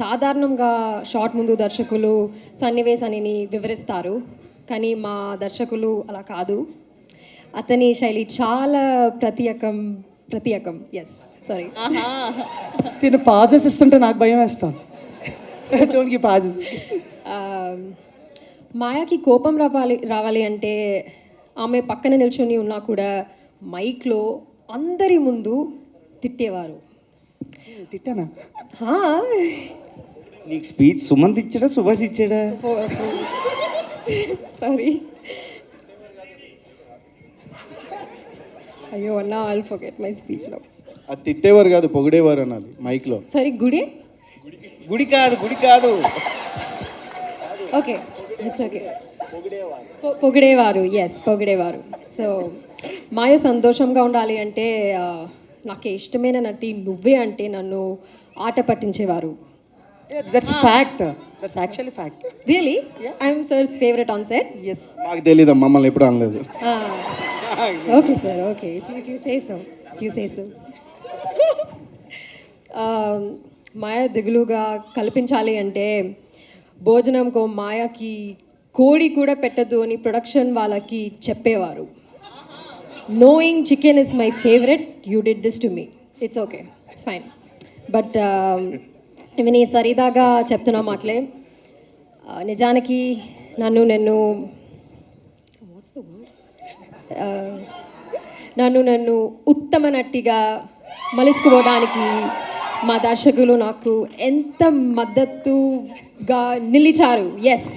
సాధారణంగా షార్ట్ ముందు దర్శకులు సన్నివేశాన్ని వివరిస్తారు, కానీ మా దర్శకులు అలా కాదు. అతని శైలి చాలా ప్రత్యేకం. Yes, sorry. తిను పాజెస్ ఇస్తుంటే నాకు భయం వేస్తాను. Don't give pauses. మాయాకి కోపం రావాలి అంటే ఆమె పక్కన నిల్చొని ఉన్నా కూడా మైక్లో అందరి ముందు తిట్టేవారు. తిట్టానా? నీకు స్పీచ్ సుమంత్ ఇచ్చాడా, సుభాష్ ఇచ్చాడా? సారీ, అయ్యో అన్నా, I'll forget my speech now. అది తిట్టేవారు కాదు, పొగిడేవారు అనాలి మైక్లో. సారీ, గుడి కాదు. Okay, it's okay. పొగిడేవారు. ఎస్, పొగిడేవారు. సో మాయ సంతోషంగా ఉండాలి అంటే నాకు ఇష్టమైన నటి నువ్వే అంటే నన్ను ఆట పట్టించేవారు. That's fact. That's actually fact. Really? I'm sir's favourite on set. Yes. నాకు తెలీదు, మమ్మల్ని ఎప్పుడు అనలేదు. Okay sir, okay, if you say so. Maya దిగులుగా కల్పించాలి అంటే భోజనంకో మాయకి కోడి కూడా పెట్టద్దు అని ప్రొడక్షన్ వాళ్ళకి చెప్పేవారు. Knowing chicken is my favourite, you did this to me. It's okay, it's fine. But ఇవి నీ సరిదాగా చెప్తున్నా మాటలే. నిజానికి నన్ను ఉత్తమ నటిగా మలుచుకోవడానికి మా దర్శకులు నాకు ఎంత మద్దతుగా నిలిచారు. ఎస్.